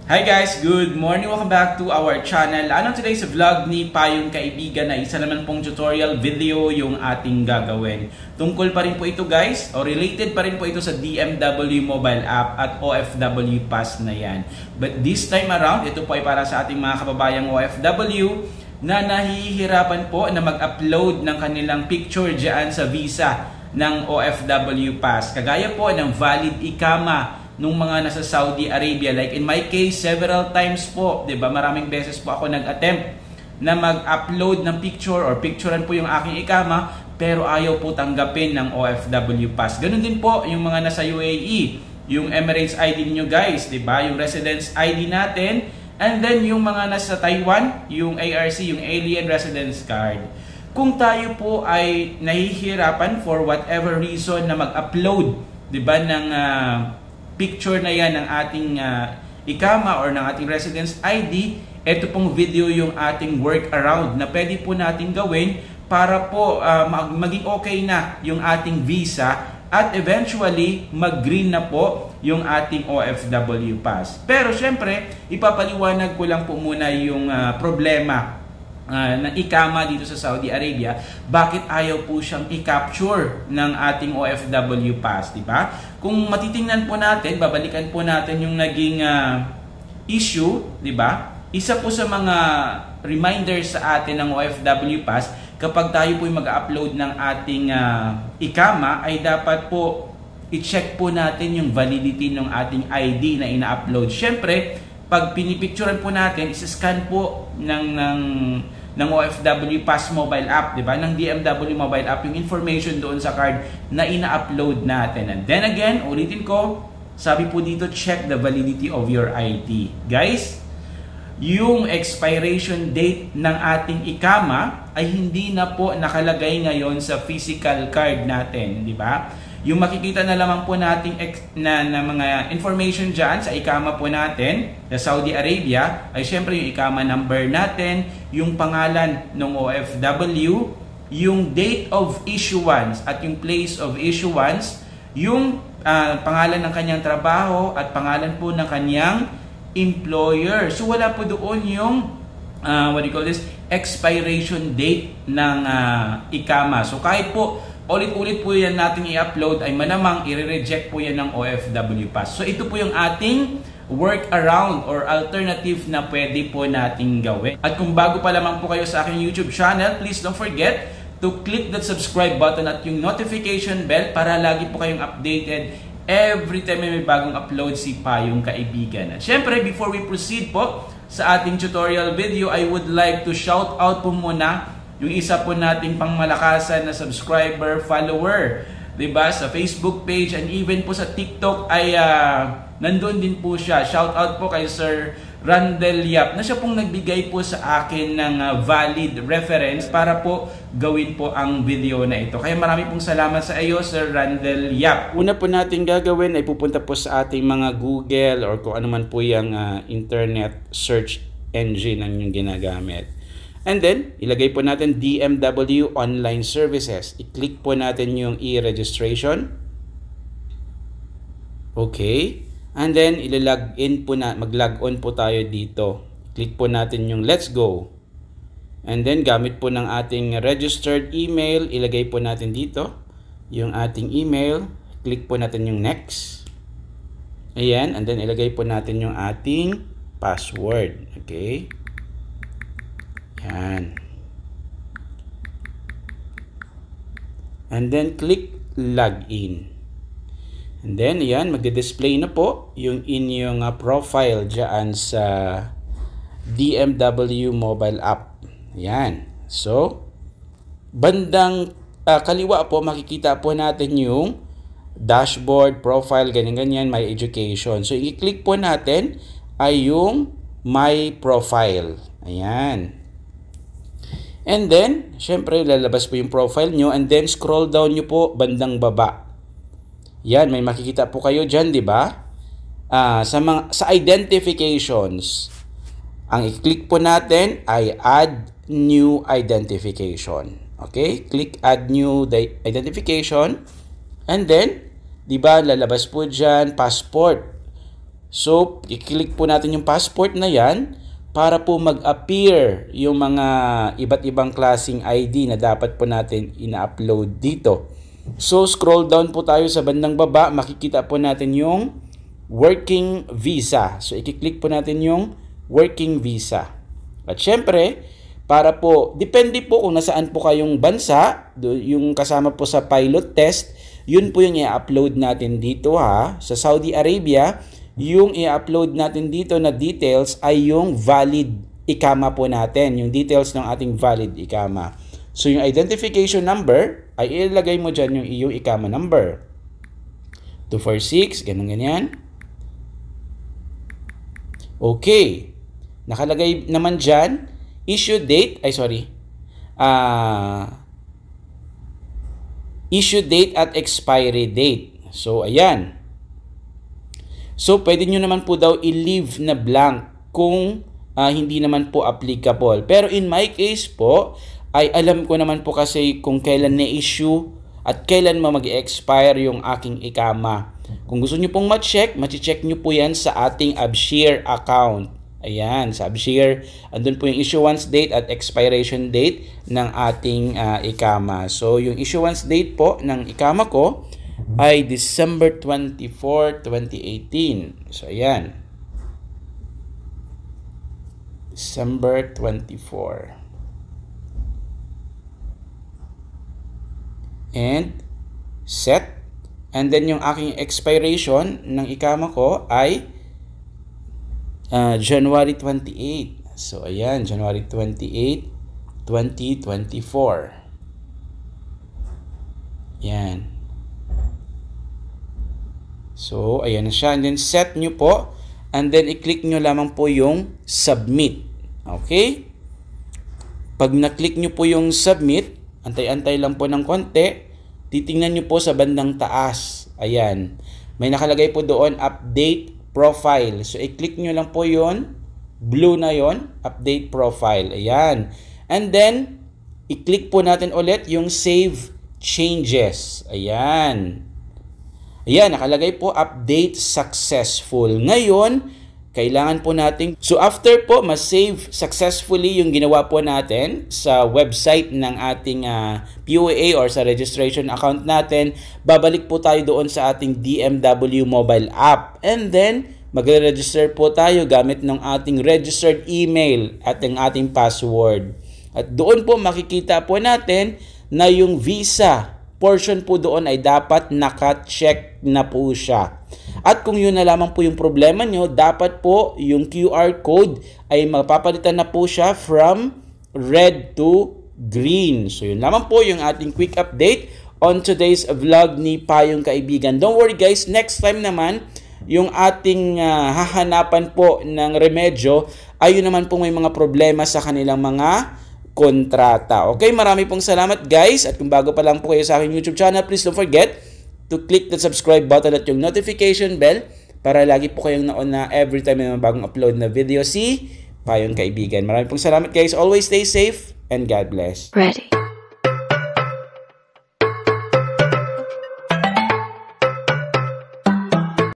Hi guys! Good morning! Welcome back to our channel. Today's vlog ni Payong Kaibigan na isa naman pong tutorial video yung ating gagawin. Tungkol pa rin po ito guys, o related pa rin po ito sa DMW mobile app at OFW Pass na yan. But this time around, ito po ay para sa ating mga kababayang OFW na nahihirapan po na mag-upload ng kanilang picture dyan sa visa ng OFW Pass. Kagaya po ng valid ikama nung mga nasa Saudi Arabia. Like in my case, several times po, 'di ba? Maraming beses po ako nag-attempt na mag-upload ng picture or picturean po yung aking ikama, pero ayaw po tanggapin ng OFW Pass. Ganun din po yung mga nasa UAE, yung Emirates ID niyo guys, 'di ba? Yung residence ID natin, and then yung mga nasa Taiwan, yung ARC, yung Alien Residence Card. Kung tayo po ay nahihirapan for whatever reason na mag-upload, 'di ba, ng picture na yan ng ating ikama or ng ating residence ID, ito pong video yung ating workaround na pwede po natin gawin para po maging okay na yung ating visa at eventually mag-green na po yung ating OFW Pass. Pero syempre, ipapaliwanag ko lang po muna yung problema ng ikama dito sa Saudi Arabia, bakit ayaw po siyang i-capture ng ating OFW Pass, di ba? Kung matitingnan po natin, babalikan po natin yung naging issue, di ba? Isa po sa mga reminders sa atin ng OFW Pass, kapag tayo po mag-upload ng ating ikama, ay dapat po i-check po natin yung validity ng ating ID na ina-upload. Syempre, pag pinipicturean po natin, isa-scan po ng OFW Pass mobile app, 'di ba? Ng DMW mobile app yung information doon sa card na ina-upload natin. And then again, ulitin ko, sabi po dito, check the validity of your ID. Guys, yung expiration date ng ating ikama ay hindi na po nakalagay ngayon sa physical card natin, 'di ba? Yung makikita na lamang po nating na mga information dyan sa ikama po natin sa Saudi Arabia ay syempre yung ikama number natin, yung pangalan ng OFW, yung date of issuance at yung place of issuance, yung pangalan ng kanyang trabaho at pangalan po ng kanyang employer. So wala po doon yung expiration date ng ikama. So kahit po ulit-ulit po yan natin i-upload ay malamang i-reject po yan ng OFW Pass. So ito po yung ating workaround or alternative na pwede po nating gawin. At kung bago pa lamang po kayo sa aking YouTube channel, please don't forget to click that subscribe button at yung notification bell para lagi po kayong updated every time may bagong upload si Payong Kaibigan. At syempre, before we proceed po sa ating tutorial video, I would like to shout out po muna yung isa po nating pangmalakasan na subscriber, follower, 'di ba? Sa Facebook page and even po sa TikTok ay nandun din po siya. Shout out po kay Sir Randel Yap na siya pong nagbigay po sa akin ng valid reference para po gawin po ang video na ito. Kaya marami pong salamat sa iyo, Sir Randel Yap. Una po natin gagawin ay pupunta po sa ating mga Google or kung ano man po yung internet search engine ang yung ginagamit. And then, ilagay po natin DMW Online Services. I-click po natin yung e-registration. Okay. And then, mag-log on po tayo dito. Click po natin yung Let's Go. And then, gamit po ng ating registered email, ilagay po natin dito yung ating email. Click po natin yung Next. Ayan. And then, ilagay po natin yung ating password. Okay. Yan. And then click login. And then yan, magdi-display na po yung inyong profile diyan sa DMW mobile app. Yan. So, bandang kaliwa po makikita po natin yung dashboard, profile, ganyan-ganyan, my education. So, i-click po natin ay yung my profile. Ayan. And then, syempre, lalabas po yung profile nyo. And then, scroll down nyo po bandang baba. Yan, may makikita po kayo dyan, di ba? Sa identifications, ang i-click po natin ay add new identification. Okay? Click add new identification. And then, di ba, lalabas po dyan, passport. So, i-click po natin yung passport na yan para po mag-appear yung mga iba't ibang klaseng ID na dapat po natin ina-upload dito. So, scroll down po tayo sa bandang baba, makikita po natin yung working visa. So, i-click po natin yung working visa. At syempre, para po, depende po kung nasaan po kayong bansa, yung kasama po sa pilot test, yun po yung i-upload natin dito ha. Sa Saudi Arabia, yung i-upload natin dito na details ay yung valid ikama po natin, yung details ng ating valid ikama. So, yung identification number, ay ilagay mo dyan yung iyong ikama number. 246, ganyan. Okay. Nakalagay naman dyan, issue date at expiry date. So, ayan. So, pwede nyo naman po daw i-leave na blank kung hindi naman po applicable. Pero in my case po, ay alam ko naman po kasi kung kailan na-issue at kailan mag-expire yung aking ikama. Kung gusto nyo pong ma-check nyo po yan sa ating AbShare account. Ayan, sa AbShare, andun po yung issuance date at expiration date ng ating ikama. So, yung issuance date po ng ikama ko ay December 24, 2018. So, ayan. December 24. And set. And then yung aking expiration ng ikama ko ay January 28. So, ayan, January 28, 2024. Yan. So, ayan na siya. And then, set nyo po. And then, i-click nyo lamang po yung submit. Okay? Pag na-click nyo po yung submit, antay-antay lang po ng konti, titingnan nyo po sa bandang taas. Ayan. May nakalagay po doon, update profile. So, i-click nyo lang po yon, blue na yon, update profile. Ayan. And then, i-click po natin ulit yung save changes. Ayan. Ayan, nakalagay po update successful. Ngayon, kailangan po natin, so after po ma-save successfully yung ginawa po natin sa website ng ating POA or sa registration account natin, babalik po tayo doon sa ating DMW mobile app. And then, magre-register po tayo gamit ng ating registered email at ang ating password. At doon po makikita po natin na yung visa portion po doon ay dapat naka-check na po siya. At kung yun na lamang po yung problema nyo, dapat po yung QR code ay mapapalitan na po siya from red to green. So yun lamang po yung ating quick update on today's vlog ni Payong Kaibigan. Don't worry guys, next time naman, yung ating hahanapan po ng remedyo ay yun naman po may mga problema sa kanilang mga kontrata. Okay, marami pong salamat guys. At kung bago pa lang po kayo sa aking YouTube channel, please don't forget to click the subscribe button at yung notification bell para lagi po kayong nauna every time may bagong upload na video si Payong Kaibigan. Maraming pong salamat guys. Always stay safe and God bless. Ready.